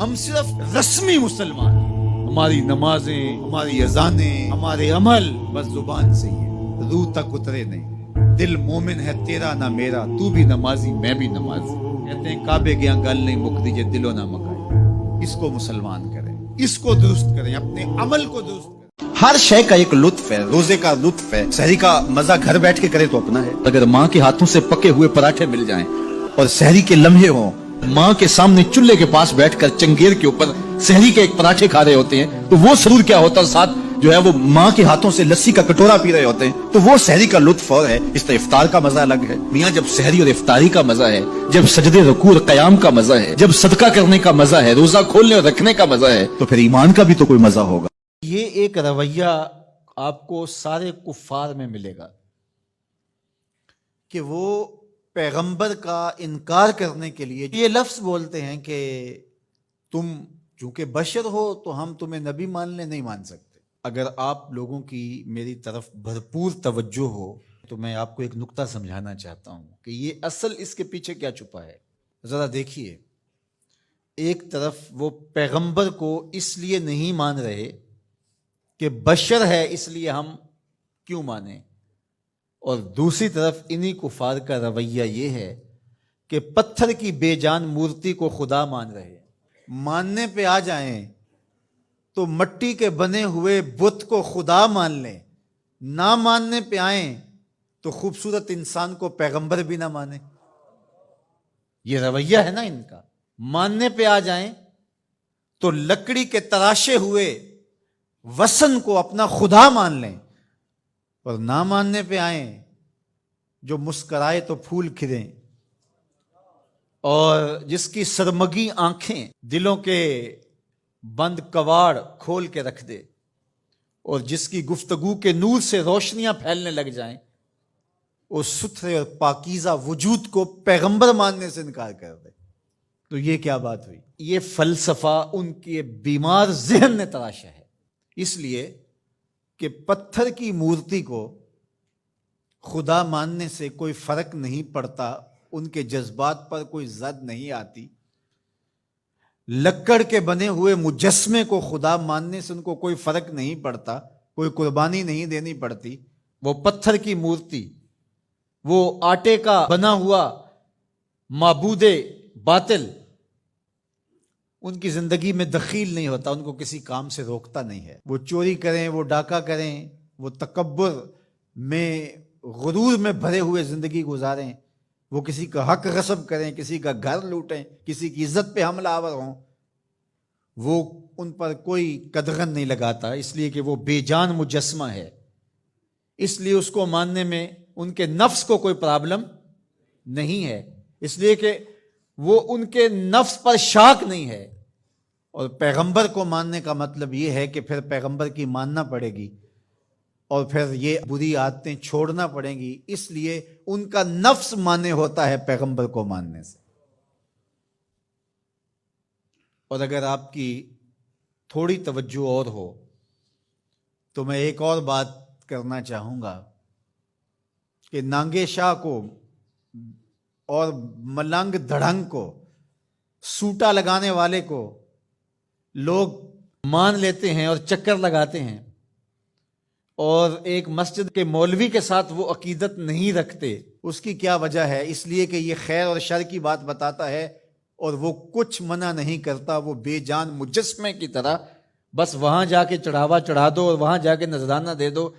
ہم صرف رسمی مسلمان ہیں، ہماری نمازیں، ہماری اذانیں، ہمارے عمل بس زبان سے ہی ہے، روح تک اترے نہیں۔ دل مومن ہے تیرا نہ میرا، تو بھی نمازی میں بھی نمازی، کہتے ہیں کعبے گیا گل نہیں مکتی جے دلوں نہ مکائی۔ اس کو مسلمان کریں، اس کو درست کریں، اپنے عمل کو درست کریں۔ ہر شے کا ایک لطف ہے، روزے کا لطف ہے، سحری کا مزہ گھر بیٹھ کے کرے تو اپنا ہے۔ اگر ماں کے ہاتھوں سے پکے ہوئے پراٹھے مل جائیں اور سحری کے لمحے ہوں، ماں کے سامنے چولہے کے پاس بیٹھ کر چنگیر کے اوپر سحری کے ایک پراٹھے کھا رہے ہوتے ہیں تو وہ سرور کیا ہوتا ہے، ساتھ جو ہے وہ ماں کے ہاتھوں سے لسی کا کٹورا پی رہے ہوتے ہیں تو وہ سحری کا لطف اور ہے۔ اس طرح افطار کا مزہ الگ ہے۔ میاں جب سحری اور افطاری کا مزہ ہے، جب سجدے رکوع اور قیام کا مزہ ہے، جب صدقہ کرنے کا مزہ ہے، روزہ کھولنے اور رکھنے کا مزہ ہے، تو پھر ایمان کا بھی تو کوئی مزہ ہوگا۔ یہ ایک رویہ آپ کو سارے کفار میں ملے گا کہ وہ پیغمبر کا انکار کرنے کے لیے یہ لفظ بولتے ہیں کہ تم چونکہ بشر ہو تو ہم تمہیں نبی ماننے نہیں مان سکتے۔ اگر آپ لوگوں کی میری طرف بھرپور توجہ ہو تو میں آپ کو ایک نکتہ سمجھانا چاہتا ہوں کہ یہ اصل اس کے پیچھے کیا چھپا ہے۔ ذرا دیکھیے، ایک طرف وہ پیغمبر کو اس لیے نہیں مان رہے کہ بشر ہے اس لیے ہم کیوں مانیں، اور دوسری طرف انہی کفار کا رویہ یہ ہے کہ پتھر کی بے جان مورتی کو خدا مان رہے ہیں۔ ماننے پہ آ جائیں تو مٹی کے بنے ہوئے بت کو خدا مان لیں، نہ ماننے پہ آئیں تو خوبصورت انسان کو پیغمبر بھی نہ مانیں۔ یہ رویہ ہے نا ان کا۔ ماننے پہ آ جائیں تو لکڑی کے تراشے ہوئے وثن کو اپنا خدا مان لیں، اور نہ ماننے پہ آئیں جو مسکرائے تو پھول کھلیں، اور جس کی سرمگی آنکھیں دلوں کے بند کواڑ کھول کے رکھ دے، اور جس کی گفتگو کے نور سے روشنیاں پھیلنے لگ جائیں، اس ستھرے اور پاکیزہ وجود کو پیغمبر ماننے سے انکار کر دے۔ تو یہ کیا بات ہوئی؟ یہ فلسفہ ان کے بیمار ذہن نے تراشا ہے، اس لیے کہ پتھر کی مورتی کو خدا ماننے سے کوئی فرق نہیں پڑتا، ان کے جذبات پر کوئی زد نہیں آتی۔ لکڑ کے بنے ہوئے مجسمے کو خدا ماننے سے ان کو کوئی فرق نہیں پڑتا، کوئی قربانی نہیں دینی پڑتی۔ وہ پتھر کی مورتی، وہ آٹے کا بنا ہوا معبود باطل ان کی زندگی میں دخیل نہیں ہوتا، ان کو کسی کام سے روکتا نہیں ہے۔ وہ چوری کریں، وہ ڈاکہ کریں، وہ تکبر میں غرور میں بھرے ہوئے زندگی گزاریں، وہ کسی کا حق غصب کریں، کسی کا گھر لوٹیں، کسی کی عزت پہ حملہ آور ہوں، وہ ان پر کوئی قدغن نہیں لگاتا، اس لیے کہ وہ بے جان مجسمہ ہے۔ اس لیے اس کو ماننے میں ان کے نفس کو کوئی پرابلم نہیں ہے، اس لیے کہ وہ ان کے نفس پر شاک نہیں ہے۔ اور پیغمبر کو ماننے کا مطلب یہ ہے کہ پھر پیغمبر کی ماننا پڑے گی، اور پھر یہ بری عادتیں چھوڑنا پڑیں گی، اس لیے ان کا نفس مانے ہوتا ہے پیغمبر کو ماننے سے۔ اور اگر آپ کی تھوڑی توجہ اور ہو تو میں ایک اور بات کرنا چاہوں گا کہ نانگے شاہ کو اور ملنگ دھڑنگ کو، سوٹا لگانے والے کو لوگ مان لیتے ہیں اور چکر لگاتے ہیں، اور ایک مسجد کے مولوی کے ساتھ وہ عقیدت نہیں رکھتے۔ اس کی کیا وجہ ہے؟ اس لیے کہ یہ خیر اور شر کی بات بتاتا ہے اور وہ کچھ منع نہیں کرتا، وہ بے جان مجسمے کی طرح بس وہاں جا کے چڑھاوا چڑھا دو اور وہاں جا کے نذرانہ دے دو،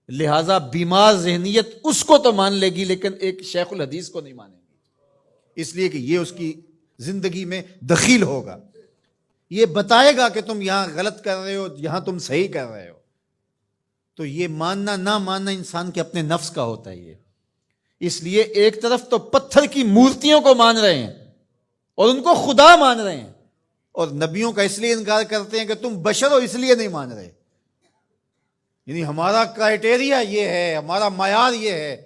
لہٰذا بیمار ذہنیت اس کو تو مان لے گی لیکن ایک شیخ الحدیث کو نہیں مانے گی، اس لیے کہ یہ اس کی زندگی میں دخیل ہوگا، یہ بتائے گا کہ تم یہاں غلط کر رہے ہو، یہاں تم صحیح کر رہے ہو۔ تو یہ ماننا نہ ماننا انسان کے اپنے نفس کا ہوتا ہے۔ یہ اس لیے ایک طرف تو پتھر کی مورتیوں کو مان رہے ہیں اور ان کو خدا مان رہے ہیں، اور نبیوں کا اس لیے انکار کرتے ہیں کہ تم بشر ہو اس لیے نہیں مان رہے، یعنی ہمارا کرائٹیریا یہ ہے، ہمارا معیار یہ ہے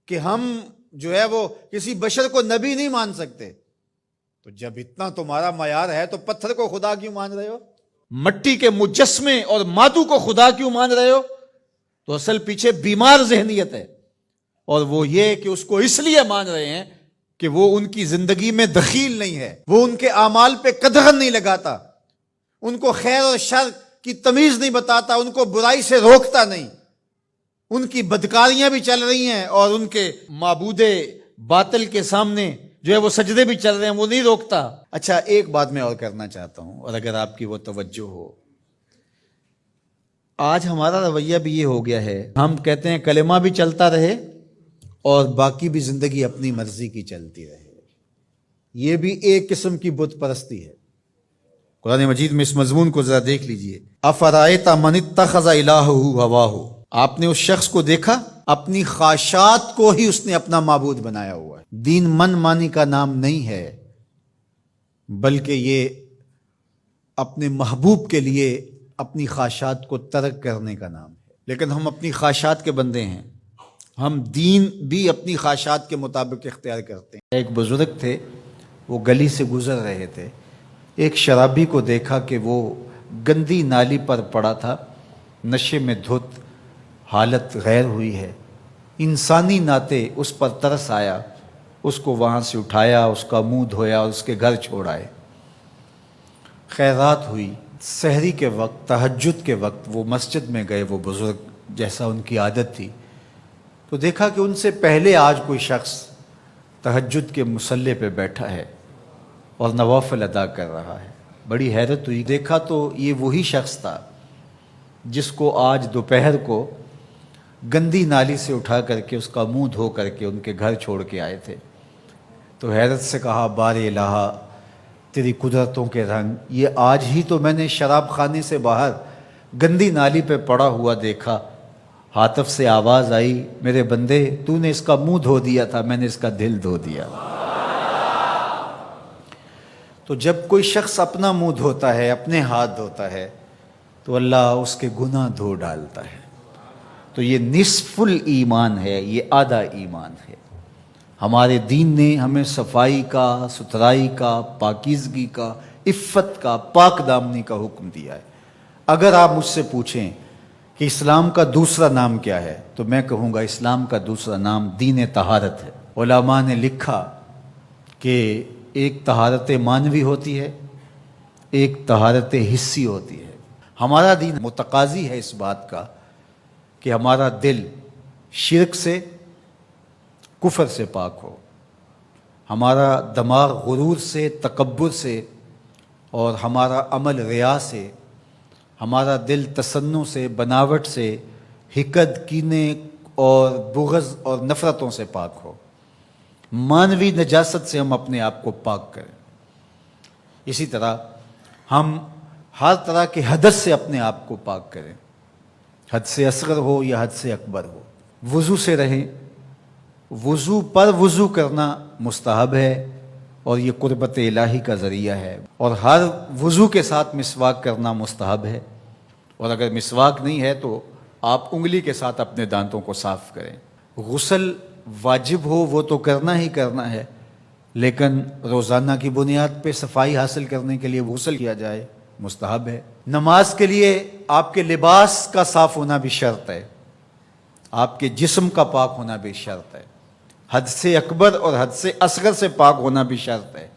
کہ ہم جو ہے وہ کسی بشر کو نبی نہیں مان سکتے۔ تو جب اتنا تمہارا معیار ہے تو پتھر کو خدا کیوں مان رہے ہو؟ مٹی کے مجسمے اور مادو کو خدا کیوں مان رہے ہو؟ تو اصل پیچھے بیمار ذہنیت ہے، اور وہ یہ کہ اس کو اس لیے مان رہے ہیں کہ وہ ان کی زندگی میں دخیل نہیں ہے، وہ ان کے اعمال پہ قدغن نہیں لگاتا، ان کو خیر اور شر کی تمیز نہیں بتاتا، ان کو برائی سے روکتا نہیں، ان کی بدکاریاں بھی چل رہی ہیں اور ان کے معبود باطل کے سامنے جو ہے وہ سجدے بھی چل رہے ہیں، وہ نہیں روکتا۔ اچھا، ایک بات میں اور کرنا چاہتا ہوں، اور اگر آپ کی وہ توجہ ہو، آج ہمارا رویہ بھی یہ ہو گیا ہے، ہم کہتے ہیں کلمہ بھی چلتا رہے اور باقی بھی زندگی اپنی مرضی کی چلتی رہے۔ یہ بھی ایک قسم کی بت پرستی ہے۔ قرآن مجید میں اس مضمون کو ذرا دیکھ لیجئے۔ افرأیت من اتخذ الہہ ہواہ، آپ نے اس شخص کو دیکھا اپنی خواہشات کو ہی اس نے اپنا معبود بنایا ہوا ہے۔ دین من مانی کا نام نہیں ہے، بلکہ یہ اپنے محبوب کے لیے اپنی خواہشات کو ترک کرنے کا نام ہے۔ لیکن ہم اپنی خواہشات کے بندے ہیں، ہم دین بھی اپنی خواہشات کے مطابق اختیار کرتے ہیں۔ ایک بزرگ تھے، وہ گلی سے گزر رہے تھے، ایک شرابی کو دیکھا کہ وہ گندی نالی پر پڑا تھا، نشے میں دھت، حالت غیر ہوئی ہے۔ انسانی ناطے اس پر ترس آیا، اس کو وہاں سے اٹھایا، اس کا منہ دھویا اور اس کے گھر چھوڑ آئے۔ خیرات ہوئی، سحری کے وقت، تہجد کے وقت وہ مسجد میں گئے، وہ بزرگ جیسا ان کی عادت تھی، تو دیکھا کہ ان سے پہلے آج کوئی شخص تہجد کے مصلی پہ بیٹھا ہے اور نوافل ادا کر رہا ہے۔ بڑی حیرت ہوئی، دیکھا تو یہ وہی شخص تھا جس کو آج دوپہر کو گندی نالی سے اٹھا کر کے اس کا منہ دھو کر کے ان کے گھر چھوڑ کے آئے تھے۔ تو حیرت سے کہا، بار الہ، تیری قدرتوں کے رنگ، یہ آج ہی تو میں نے شراب خانے سے باہر گندی نالی پہ پڑا ہوا دیکھا۔ ہاتف سے آواز آئی، میرے بندے تو نے اس کا منہ دھو دیا تھا، میں نے اس کا دل دھو دیا۔ تو جب کوئی شخص اپنا منہ دھوتا ہے، اپنے ہاتھ دھوتا ہے، تو اللہ اس کے گناہ دھو ڈالتا ہے۔ تو یہ نصف الایمان ہے، یہ آدھا ایمان ہے۔ ہمارے دین نے ہمیں صفائی کا، ستھرائی کا، پاکیزگی کا، عفت کا، پاک دامنی کا حکم دیا ہے۔ اگر آپ مجھ سے پوچھیں کہ اسلام کا دوسرا نام کیا ہے، تو میں کہوں گا اسلام کا دوسرا نام دین طہارت ہے۔ علماء نے لکھا کہ ایک طہارت معنوی ہوتی ہے، ایک طہارت حسی ہوتی ہے۔ ہمارا دین متقاضی ہے اس بات کا کہ ہمارا دل شرک سے، کفر سے پاک ہو، ہمارا دماغ غرور سے، تکبر سے، اور ہمارا عمل ریا سے، ہمارا دل تصنع سے، بناوٹ سے، حقد، کینے اور بغض اور نفرتوں سے پاک ہو۔ مانوی نجاست سے ہم اپنے آپ کو پاک کریں۔ اسی طرح ہم ہر طرح کے حدث سے اپنے آپ کو پاک کریں، حد سے اصغر ہو یا حد سے اکبر ہو۔ وضو سے رہیں، وضو پر وضو کرنا مستحب ہے اور یہ قربت الہی کا ذریعہ ہے، اور ہر وضو کے ساتھ مسواک کرنا مستحب ہے، اور اگر مسواک نہیں ہے تو آپ انگلی کے ساتھ اپنے دانتوں کو صاف کریں۔ غسل واجب ہو وہ تو کرنا ہی کرنا ہے، لیکن روزانہ کی بنیاد پہ صفائی حاصل کرنے کے لیے غسل کیا جائے، مستحب ہے۔ نماز کے لیے آپ کے لباس کا صاف ہونا بھی شرط ہے، آپ کے جسم کا پاک ہونا بھی شرط ہے، حد سے اکبر اور حد سے اصغر سے پاک ہونا بھی شرط ہے،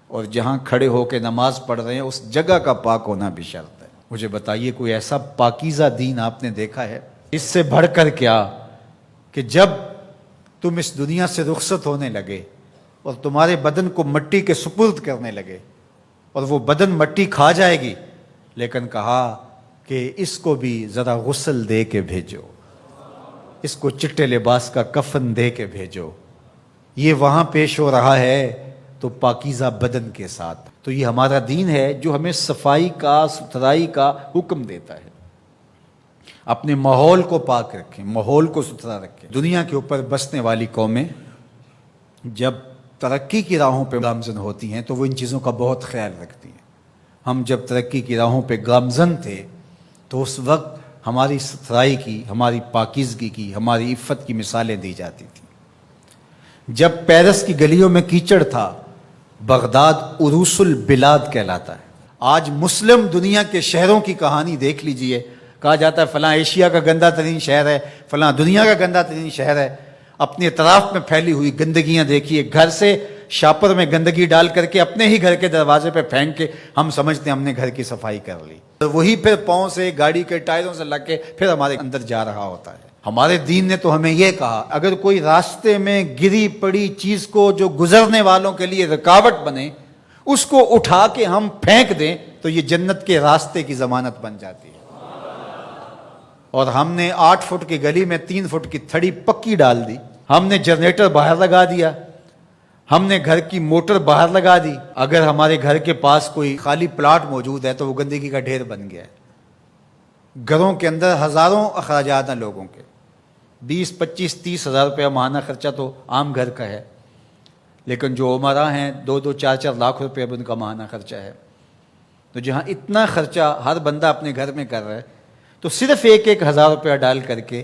اور جہاں کھڑے ہو کے نماز پڑھ رہے ہیں اس جگہ کا پاک ہونا بھی شرط ہے۔ مجھے بتائیے کوئی ایسا پاکیزہ دین آپ نے دیکھا ہے؟ اس سے بڑھ کر کیا کہ جب تم اس دنیا سے رخصت ہونے لگے اور تمہارے بدن کو مٹی کے سپرد کرنے لگے، اور وہ بدن مٹی کھا جائے گی، لیکن کہا کہ اس کو بھی ذرا غسل دے کے بھیجو، اس کو چٹے لباس کا کفن دے کے بھیجو۔ یہ وہاں پیش ہو رہا ہے تو پاکیزہ بدن کے ساتھ۔ تو یہ ہمارا دین ہے جو ہمیں صفائی کا، ستھرائی کا حکم دیتا ہے۔ اپنے ماحول کو پاک رکھیں، ماحول کو ستھرا رکھیں۔ دنیا کے اوپر بسنے والی قومیں جب ترقی کی راہوں پہ گامزن ہوتی ہیں تو وہ ان چیزوں کا بہت خیال رکھتی ہیں۔ ہم جب ترقی کی راہوں پہ گامزن تھے تو اس وقت ہماری ستھرائی کی، ہماری پاکیزگی کی، ہماری عفت کی مثالیں دی جاتی تھیں۔ جب پیرس کی گلیوں میں کیچڑ تھا، بغداد عروس البلاد کہلاتا ہے۔ آج مسلم دنیا کے شہروں کی کہانی دیکھ لیجئے، کہا جاتا ہے فلاں ایشیا کا گندہ ترین شہر ہے، فلاں دنیا کا گندہ ترین شہر ہے۔ اپنے اطراف میں پھیلی ہوئی گندگیاں دیکھیے، گھر سے شاپر میں گندگی ڈال کر کے اپنے ہی گھر کے دروازے پہ پھینک کے ہم سمجھتے ہیں ہم نے گھر کی صفائی کر لی، وہی پھر پاؤں سے گاڑی کے ٹائروں سے لگ کے پھر ہمارے اندر جا رہا ہوتا ہے۔ ہمارے دین نے تو ہمیں یہ کہا اگر کوئی راستے میں گری پڑی چیز کو جو گزرنے والوں کے لیے رکاوٹ بنے اس کو اٹھا کے ہم پھینک دیں تو یہ جنت کے راستے کی ضمانت بن جاتی ہے۔ اور ہم نے 8 فٹ کی گلی میں 3 فٹ کی تھڑی پکی ڈال دی، ہم نے جنریٹر باہر لگا دیا، ہم نے گھر کی موٹر باہر لگا دی۔ اگر ہمارے گھر کے پاس کوئی خالی پلاٹ موجود ہے تو وہ گندگی کا ڈھیر بن گیا ہے۔ گھروں کے اندر ہزاروں اخراجات ہیں لوگوں کے، 20 25 30 ہزار روپیہ ماہانہ خرچہ تو عام گھر کا ہے، لیکن جو عمرہ ہیں 2 4 لاکھ روپے ان کا ماہانہ خرچہ ہے۔ تو جہاں اتنا خرچہ ہر بندہ اپنے گھر میں کر رہا ہے تو صرف 1 ہزار روپیہ ڈال کر کے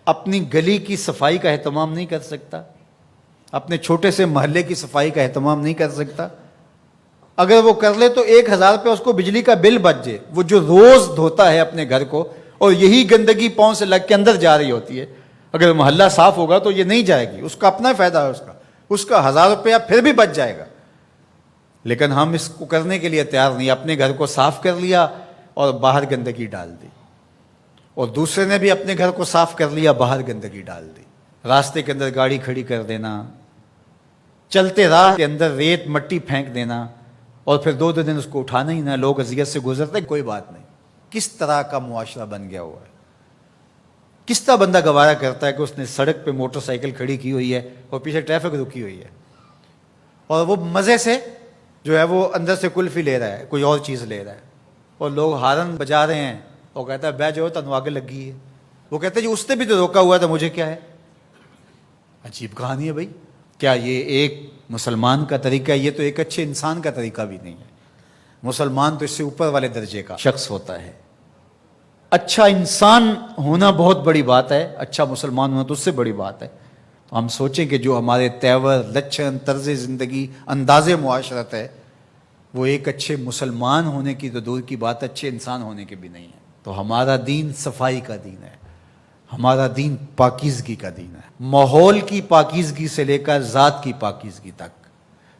اپنی گلی کی صفائی کا اہتمام نہیں کر سکتا، اپنے چھوٹے سے محلے کی صفائی کا اہتمام نہیں کر سکتا۔ اگر وہ کر لے تو 1,000 روپے اس کو بجلی کا بل بچ جائے، وہ جو روز دھوتا ہے اپنے گھر کو اور یہی گندگی پاؤں سے لگ کے اندر جا رہی ہوتی ہے، اگر محلہ صاف ہوگا تو یہ نہیں جائے گی، اس کا اپنا فائدہ ہے، اس کا 1,000 روپیہ پھر بھی بچ جائے گا۔ لیکن ہم اس کو کرنے کے لیے تیار نہیں، اپنے گھر کو صاف کر لیا اور باہر گندگی ڈال دی، اور دوسرے نے بھی اپنے گھر کو صاف کر لیا، باہر گندگی ڈال دی۔ راستے کے اندر گاڑی کھڑی کر دینا، چلتے راہ کے اندر ریت مٹی پھینک دینا، اور پھر 2 دن اس کو اٹھانا ہی نہ، لوگ اذیت سے گزرتے، کوئی بات نہیں۔ کس طرح کا معاشرہ بن گیا ہوا ہے؟ کس طرح بندہ گوارا کرتا ہے کہ اس نے سڑک پہ موٹر سائیکل کھڑی کی ہوئی ہے اور پیچھے ٹریفک رکی ہوئی ہے، اور وہ مزے سے جو ہے وہ اندر سے کلفی لے رہا ہے، کوئی اور چیز لے رہا ہے، اور لوگ ہارن بجا رہے ہیں، وہ کہتا ہے بہ جاؤ تنو آگے لگی ہے، وہ کہتا ہے جی اس نے بھی تو روکا ہوا تھا، مجھے کیا ہے؟ عجیب کہانی ہے بھائی۔ کیا یہ ایک مسلمان کا طریقہ ہے؟ یہ تو ایک اچھے انسان کا طریقہ بھی نہیں ہے۔ مسلمان تو اس سے اوپر والے درجے کا شخص ہوتا ہے۔ اچھا انسان ہونا بہت بڑی بات ہے، اچھا مسلمان ہونا تو اس سے بڑی بات ہے۔ تو ہم سوچیں کہ جو ہمارے تیور، لچھن، طرز زندگی، انداز معاشرت ہے، وہ ایک اچھے مسلمان ہونے کی تو دور کی بات، اچھے انسان ہونے کے بھی نہیں ہے۔ تو ہمارا دین صفائی کا دین ہے، ہمارا دین پاکیزگی کا دین ہے، ماحول کی پاکیزگی سے لے کر ذات کی پاکیزگی تک،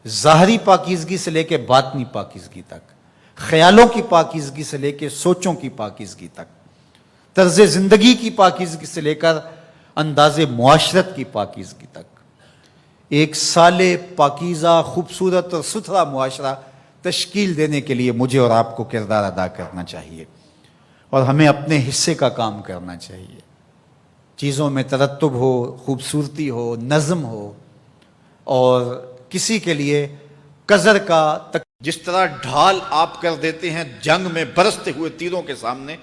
ظاہری پاکیزگی سے لے کے باطنی پاکیزگی تک، خیالوں کی پاکیزگی سے لے کے سوچوں کی پاکیزگی تک، طرز زندگی کی پاکیزگی سے لے کر انداز معاشرت کی پاکیزگی تک۔ ایک صالح، پاکیزہ، خوبصورت اور ستھرا معاشرہ تشکیل دینے کے لیے مجھے اور آپ کو کردار ادا کرنا چاہیے، اور ہمیں اپنے حصے کا کام کرنا چاہیے۔ چیزوں میں ترتب ہو، خوبصورتی ہو، نظم ہو، اور کسی کے لیے قذر کا جس طرح ڈھال آپ کر دیتے ہیں جنگ میں برستے ہوئے تیروں کے سامنے،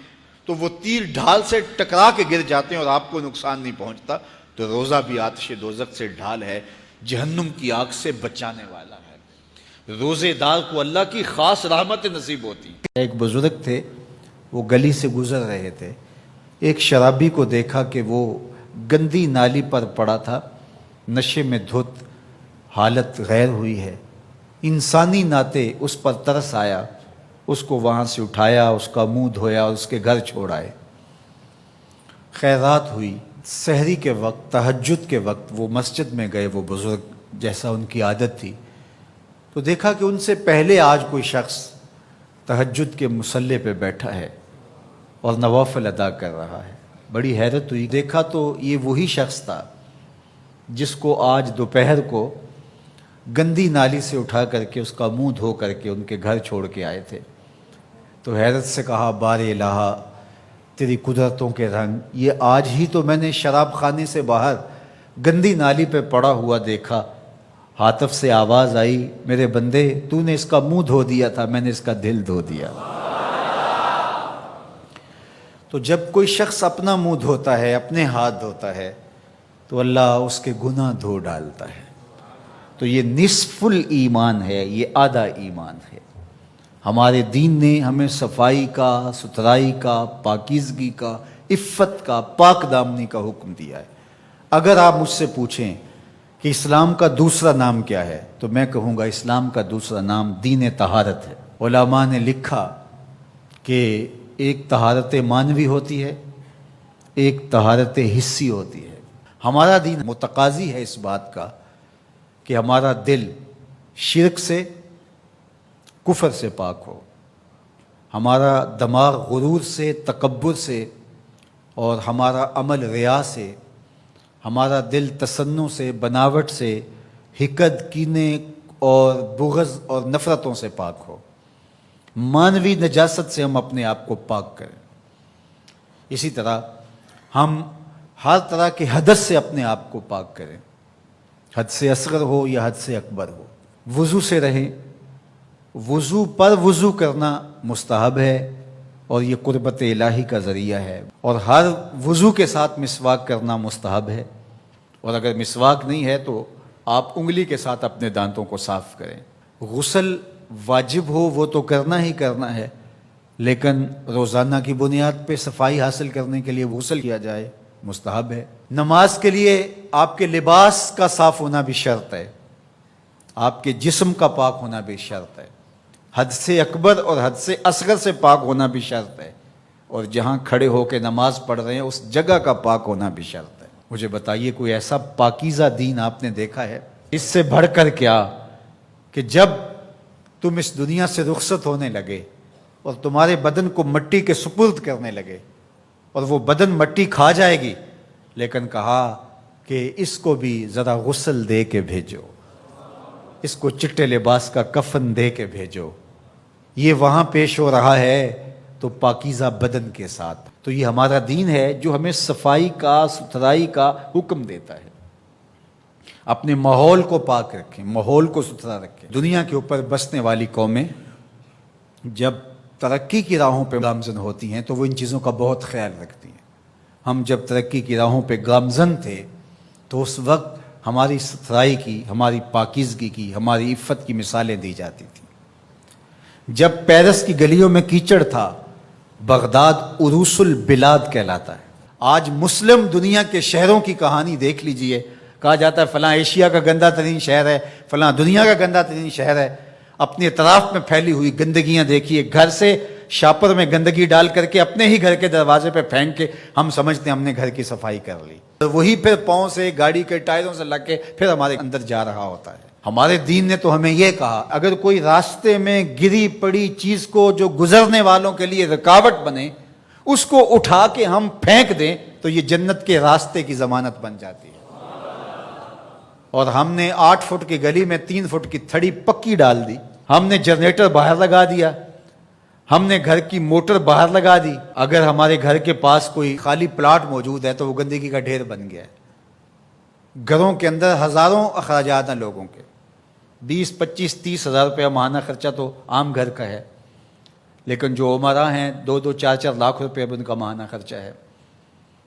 تو وہ تیر ڈھال سے ٹکرا کے گر جاتے ہیں اور آپ کو نقصان نہیں پہنچتا، تو روزہ بھی آتش دوزخ سے ڈھال ہے، جہنم کی آگ سے بچانے والا ہے۔ روزے دار کو اللہ کی خاص رحمت نصیب ہوتی۔ ایک بزرگ تھے، وہ گلی سے گزر رہے تھے، ایک شرابی کو دیکھا کہ وہ گندی نالی پر پڑا تھا، نشے میں دھت، حالت غیر ہوئی ہے۔ انسانی ناطے اس پر ترس آیا، اس کو وہاں سے اٹھایا، اس کا منہ دھویا اور اس کے گھر چھوڑ آئے۔ خیرات ہوئی، سحری کے وقت، تہجد کے وقت وہ مسجد میں گئے، وہ بزرگ جیسا ان کی عادت تھی، تو دیکھا کہ ان سے پہلے آج کوئی شخص تہجد کے مصلی پہ بیٹھا ہے اور نوافل ادا کر رہا ہے۔ بڑی حیرت ہوئی، دیکھا تو یہ وہی شخص تھا جس کو آج دوپہر کو گندی نالی سے اٹھا کر کے اس کا منہ دھو کر کے ان کے گھر چھوڑ کے آئے تھے۔ تو حیرت سے کہا بار الہ تیری قدرتوں کے رنگ، یہ آج ہی تو میں نے شراب خانے سے باہر گندی نالی پہ پڑا ہوا دیکھا۔ ہاتف سے آواز آئی، میرے بندے تو نے اس کا منہ دھو دیا تھا، میں نے اس کا دل دھو دیا۔ تو جب کوئی شخص اپنا منہ دھوتا ہے، اپنے ہاتھ دھوتا ہے، تو اللہ اس کے گناہ دھو ڈالتا ہے۔ تو یہ نصف الایمان ہے، یہ آدھا ایمان ہے۔ ہمارے دین نے ہمیں صفائی کا، ستھرائی کا، پاکیزگی کا، عفت کا، پاک دامنی کا حکم دیا ہے۔ اگر آپ مجھ سے پوچھیں کہ اسلام کا دوسرا نام کیا ہے، تو میں کہوں گا اسلام کا دوسرا نام دین طہارت ہے۔ علماء نے لکھا کہ ایک طہارت معنوی ہوتی ہے، ایک طہارت حسی ہوتی ہے۔ ہمارا دین متقاضی ہے اس بات کا کہ ہمارا دل شرک سے، کفر سے پاک ہو، ہمارا دماغ غرور سے، تکبر سے، اور ہمارا عمل ریا سے، ہمارا دل تصنع سے، بناوٹ سے، حقد، کینے اور بغض اور نفرتوں سے پاک ہو، مانوی نجاست سے ہم اپنے آپ کو پاک کریں۔ اسی طرح ہم ہر طرح کے حدث سے اپنے آپ کو پاک کریں، حد سے اصغر ہو یا حد سے اکبر ہو۔ وضو سے رہیں، وضو پر وضو کرنا مستحب ہے اور یہ قربت الہی کا ذریعہ ہے، اور ہر وضو کے ساتھ مسواک کرنا مستحب ہے، اور اگر مسواک نہیں ہے تو آپ انگلی کے ساتھ اپنے دانتوں کو صاف کریں۔ غسل واجب ہو وہ تو کرنا ہی کرنا ہے، لیکن روزانہ کی بنیاد پہ صفائی حاصل کرنے کے لیے غسل کیا جائے مستحب ہے۔ نماز کے لیے آپ کے لباس کا صاف ہونا بھی شرط ہے، آپ کے جسم کا پاک ہونا بھی شرط ہے، حد سے اکبر اور حد سے اصغر سے پاک ہونا بھی شرط ہے، اور جہاں کھڑے ہو کے نماز پڑھ رہے ہیں اس جگہ کا پاک ہونا بھی شرط ہے۔ مجھے بتائیے کوئی ایسا پاکیزہ دین آپ نے دیکھا ہے؟ اس سے بڑھ کر کیا کہ جب تم اس دنیا سے رخصت ہونے لگے اور تمہارے بدن کو مٹی کے سپرد کرنے لگے، اور وہ بدن مٹی کھا جائے گی، لیکن کہا کہ اس کو بھی ذرا غسل دے کے بھیجو، اس کو چٹے لباس کا کفن دے کے بھیجو۔ یہ وہاں پیش ہو رہا ہے تو پاکیزہ بدن کے ساتھ۔ تو یہ ہمارا دین ہے جو ہمیں صفائی کا، ستھرائی کا حکم دیتا ہے۔ اپنے ماحول کو پاک رکھیں، ماحول کو ستھرا رکھیں۔ دنیا کے اوپر بسنے والی قومیں جب ترقی کی راہوں پہ گامزن ہوتی ہیں تو وہ ان چیزوں کا بہت خیال رکھتی ہیں۔ ہم جب ترقی کی راہوں پہ گامزن تھے تو اس وقت ہماری ستھرائی کی، ہماری پاکیزگی کی، ہماری عفت کی مثالیں دی جاتی تھیں۔ جب پیرس کی گلیوں میں کیچڑ تھا، بغداد عروس البلاد کہلاتا ہے۔ آج مسلم دنیا کے شہروں کی کہانی دیکھ لیجئے، کہا جاتا ہے فلاں ایشیا کا گندہ ترین شہر ہے، فلاں دنیا کا گندہ ترین شہر ہے۔ اپنے اطراف میں پھیلی ہوئی گندگیاں دیکھیے، گھر سے شاپر میں گندگی ڈال کر کے اپنے ہی گھر کے دروازے پہ پھینک کے ہم سمجھتے ہیں ہم نے گھر کی صفائی کر لی، وہی پھر پاؤں سے، گاڑی کے ٹائروں سے لگ کے پھر ہمارے اندر جا رہا ہوتا ہے۔ ہمارے دین نے تو ہمیں یہ کہا، اگر کوئی راستے میں گری پڑی چیز کو جو گزرنے والوں کے لیے رکاوٹ بنے، اس کو اٹھا کے ہم پھینک دیں تو یہ جنت کے راستے کی ضمانت بن جاتی ہے۔ اور ہم نے 8 فٹ کی گلی میں 3 فٹ کی تھڑی پکی ڈال دی، ہم نے جنریٹر باہر لگا دیا، ہم نے گھر کی موٹر باہر لگا دی۔ اگر ہمارے گھر کے پاس کوئی خالی پلاٹ موجود ہے تو وہ گندگی کا ڈھیر بن گیا ہے۔ گھروں کے اندر ہزاروں اخراجات ہیں لوگوں کے، 20، 25، 30 ہزار روپیہ ماہانہ خرچہ تو عام گھر کا ہے، لیکن جو عمرہ ہیں 2-2، 4-4 لاکھ روپے اب ان کا ماہانہ خرچہ ہے۔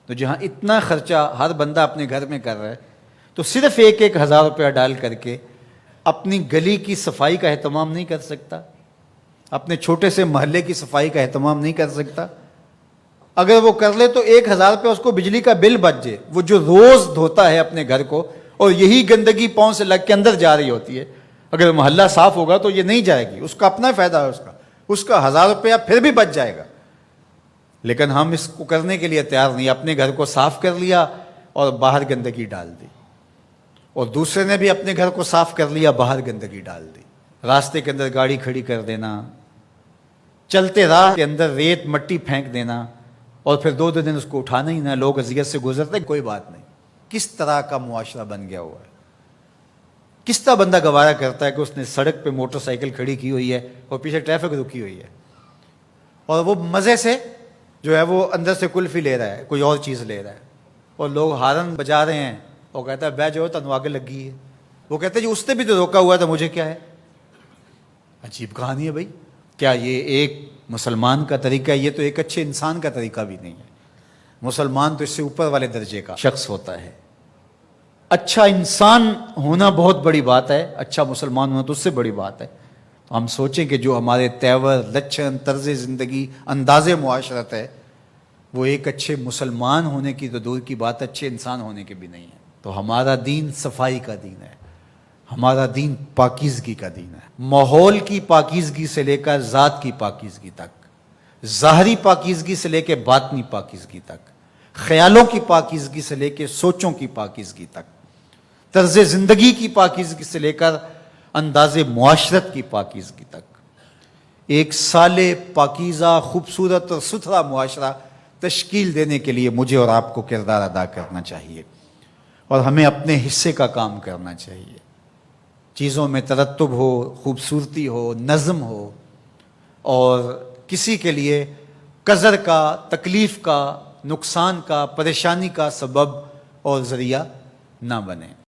تو جہاں اتنا خرچہ ہر بندہ اپنے گھر میں کر رہا ہے، تو صرف 1-1 ہزار روپیہ ڈال کر کے اپنی گلی کی صفائی کا اہتمام نہیں کر سکتا، اپنے چھوٹے سے محلے کی صفائی کا اہتمام نہیں کر سکتا۔ اگر وہ کر لے تو 1,000 روپے اس کو بجلی کا بل بچ جائے، وہ جو روز دھوتا ہے اپنے گھر کو اور یہی گندگی پاؤں سے لگ کے اندر جا رہی ہوتی ہے، اگر محلہ صاف ہوگا تو یہ نہیں جائے گی، اس کا اپنا فائدہ ہے، اس کا 1,000 روپیہ پھر بھی بچ جائے گا۔ لیکن ہم اس کو کرنے کے لیے تیار نہیں، اپنے گھر کو صاف کر لیا اور باہر گندگی ڈال دی، اور دوسرے نے بھی اپنے گھر کو صاف کر لیا، باہر گندگی ڈال دی۔ راستے کے اندر گاڑی کھڑی کر دینا، چلتے راہ کے اندر ریت مٹی پھینک دینا، اور پھر 2 دن اس کو اٹھانا ہی نہ، لوگ اذیت سے گزرتے، کوئی بات نہیں۔ کس طرح کا معاشرہ بن گیا ہوا ہے؟ کس طرح بندہ گوارا کرتا ہے کہ اس نے سڑک پہ موٹر سائیکل کھڑی کی ہوئی ہے اور پیچھے ٹریفک رکی ہوئی ہے، اور وہ مزے سے جو ہے وہ اندر سے کلفی لے رہا ہے، کوئی اور چیز لے رہا ہے، اور لوگ ہارن بجا رہے ہیں، وہ کہتا ہے بے جو تنو آگے لگی ہے، وہ کہتے ہیں جی اس نے بھی تو روکا ہوا تھا، مجھے کیا ہے؟ عجیب کہانی ہے بھائی۔ کیا یہ ایک مسلمان کا طریقہ ہے؟ یہ تو ایک اچھے انسان کا طریقہ بھی نہیں ہے۔ مسلمان تو اس سے اوپر والے درجے کا شخص ہوتا ہے۔ اچھا انسان ہونا بہت بڑی بات ہے، اچھا مسلمان ہونا تو اس سے بڑی بات ہے۔ ہم سوچیں کہ جو ہمارے تیور، لچھن، طرز زندگی، انداز معاشرت ہے، وہ ایک اچھے مسلمان ہونے کی تو دور کی بات، اچھے انسان ہونے کی بھی نہیں ہے۔ تو ہمارا دین صفائی کا دین ہے، ہمارا دین پاکیزگی کا دین ہے۔ ماحول کی پاکیزگی سے لے کر ذات کی پاکیزگی تک، ظاہری پاکیزگی سے لے کے باطنی پاکیزگی تک، خیالوں کی پاکیزگی سے لے کے سوچوں کی پاکیزگی تک، طرز زندگی کی پاکیزگی سے لے کر انداز معاشرت کی پاکیزگی تک ایک صالح، پاکیزہ، خوبصورت اور ستھرا معاشرہ تشکیل دینے کے لیے مجھے اور آپ کو کردار ادا کرنا چاہیے، اور ہمیں اپنے حصے کا کام کرنا چاہیے۔ چیزوں میں ترتب ہو، خوبصورتی ہو، نظم ہو، اور کسی کے لیے قذر کا، تکلیف کا، نقصان کا، پریشانی کا سبب اور ذریعہ نہ بنے۔